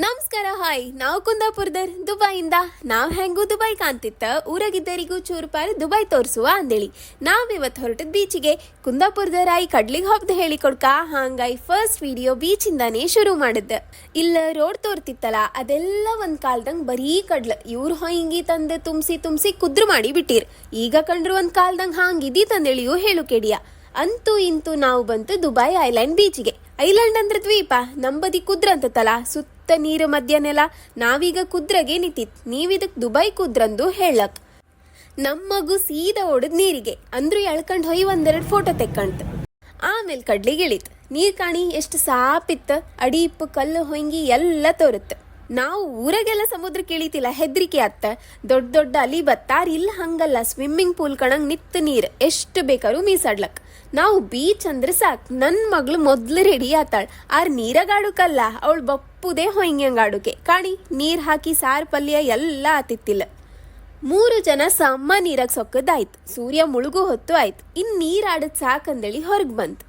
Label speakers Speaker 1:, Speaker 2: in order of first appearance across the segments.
Speaker 1: ನಮಸ್ಕಾರ. ಹಾಯ್, ನಾವು ಕುಂದಾಪುರದರ್ ದುಬೈಯಿಂದ. ನಾವು ಹೆಂಗೂ ದುಬೈ ಕಾಣ್ತಿತ್ತ, ಊರಾಗಿದ್ದರಿಗೂ ಚೂರುಪಾರು ದುಬೈ ತೋರಿಸುವ ಅಂದೇಳಿ ನಾವಿವತ್ತು ಹೊರಟದ ಬೀಚಿಗೆ. ಕುಂದಾಪುರದರಾಯಿ ಕಡ್ಲಿಗೆ ಹಬ್ದು ಹೇಳಿ ಕೊಡ್ಕ, ಹಾಂಗಾಯಿ ಫಸ್ಟ್ ವಿಡಿಯೋ ಬೀಚಿಂದಾನೇ ಶುರು ಮಾಡಿದ್ದೆ. ಇಲ್ಲ ರೋಡ್ ತೋರ್ತಿತ್ತಲ್ಲ, ಅದೆಲ್ಲ ಒಂದ್ ಕಾಲ್ದಂಗ್ ಬರೀ ಕಡ್ಲ. ಇವ್ರು ಹೊಯ್ಂಗಿ ತಂದು ತುಂಬಿಸಿ ಕುದ್ರು ಮಾಡಿ ಬಿಟ್ಟಿರ್. ಈಗ ಕಂಡ್ರು ಒಂದ್ ಕಾಲ್ದಂಗ್ ಹಾಂಗಿದಿ ತಂದೇಳಿಯೂ ಹೇಳು ಕೆಡಿಯ. ಅಂತೂ ಇಂತೂ ನಾವು ಬಂತು ದುಬೈ ಐಲ್ಯಾಂಡ್ ಬೀಚಿಗೆ. ಐಲ್ಯಾಂಡ್ ಅಂದ್ರೆ ದ್ವೀಪ, ನಂಬದಿ ಕುದ್ರ ಅಂತತ್ತಲ್ಲ, ಸುತ್ತ ನೀರು ಮಧ್ಯನೆಲ್ಲ. ನಾವೀಗ ಕುದ್ರಗೆ ನಿಂತಿತ್, ನೀವಿದಕ್ ದುಬೈ ಕುದ್ರಂದು ಹೇಳಕ್. ನಮ್ಮಗು ಸೀದಾ ಓಡದ್ ನೀರಿಗೆ, ಅಂದ್ರೂ ಎಳ್ಕಂಡ್ ಹೊಯ್ ಒಂದೆರಡು ಫೋಟೋ ತೆಕ್ಕಂತ. ಆಮೇಲೆ ಕಡ್ಲಿಗೆ ಇಳಿತ್. ನೀರ್ ಕಾಣಿ ಎಷ್ಟು ಸಾಪಿತ್ತ, ಅಡಿ ಇಪ್ಪು ಕಲ್ಲು ಹೊಂಗಿ ಎಲ್ಲ ತೋರುತ್ತ. ನಾವು ಊರಾಗೆಲ್ಲ ಸಮುದ್ರಕ್ಕೆ ಇಳಿತಿಲ್ಲ, ಹೆದ್ರಿಕೆ ಅತ್ತ. ದೊಡ್ಡ ಅಲಿ ಬತ್ತಾರ, ಇಲ್ಲ ಹಂಗಲ್ಲ, ಸ್ವಿಮ್ಮಿಂಗ್ ಪೂಲ್ ಕಣಂಗ್ ನಿತ್ ನೀರ್ ಎಷ್ಟು ಬೇಕಾದ್ರೂ ಮೀಸಾಡ್ಲಕ್. ನಾವು ಬೀಚ್ ಅಂದ್ರೆ ಸಾಕ್. ನನ್ ಮಗ್ಳು ಮೊದ್ಲು ರೆಡಿ ಆತಾಳ, ಆರ್ ನೀರಾಗಾಡುಕಲ್ಲ, ಅವಳು ಬಪ್ಪುದೇ ಹೊಯ್ಯಂಗಾಡುಕೆ. ಕಾಣಿ ನೀರ್ ಹಾಕಿ ಸಾರ್ ಪಲ್ಯ ಎಲ್ಲ ಆತಿತ್ತಿಲ್ಲ. 3 ಜನ ಸಮ್ಮ ನೀರಾಗ ಸೊಕ್ಕದಾಯ್ತು. ಸೂರ್ಯ ಮುಳುಗು ಹೊತ್ತು ಆಯ್ತು. ಇನ್ ನೀರ್ ಆಡದ್ ಸಾಕಂದೇಳಿ ಹೊರಗ್ ಬಂತು.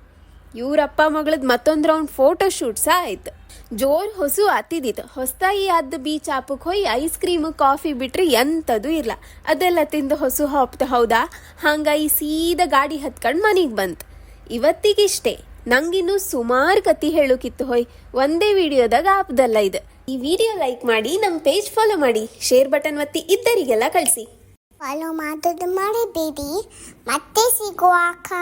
Speaker 1: ಇವ್ರಪ್ಪ ಮಗಳದ್ ಮತ್ತೊಂದ್ ರೌಂಡ್ ಫೋಟೋ ಶೂಟ್ ಸಹ ಆಯ್ತು. ಜೋರ್ ಹೊಸು ಆತಿದ್ದಿತ್ತು. ಹೊಸ್ತಾಗಿ ಆದ ಬೀಚ್ ಆಪಕ್ ಹೋಗಿ ಐಸ್ ಕ್ರೀಮ್ ಕಾಫಿ ಬಿಟ್ರೆ ಎಂತದು ಇರ್ಲ. ಅದೆಲ್ಲ ತಿಂದು ಹೊಸು ಹಾಪ್ತ. ಹೌದಾ, ಹಂಗಾಗಿ ಸೀದಾ ಗಾಡಿ ಹತ್ಕೊಂಡ್ ಮನಿಗ್ ಬಂತು. ಇವತ್ತಿಗಿಷ್ಟೇ. ನಂಗಿನ್ನು ಸುಮಾರು ಕತಿ ಹೇಳೋಕಿತ್ತು ಹೋಯ್, ಒಂದೇ ವಿಡಿಯೋದಾಗ ಆಪ್ದಲ್ಲ ಇದು. ಈ ವಿಡಿಯೋ ಲೈಕ್ ಮಾಡಿ, ನಮ್ಮ ಪೇಜ್ ಫಾಲೋ ಮಾಡಿ, ಶೇರ್ ಬಟನ್ ಒತ್ತಿ ಇದ್ದರಿಗೆಲ್ಲ ಕಳಿಸಿ.
Speaker 2: ಫಾಲೋ ಮಾಡೋದು ಮರಿಬೇಡಿ. ಮತ್ತೆ ಸಿಗುವ ಅಕ್ಕ.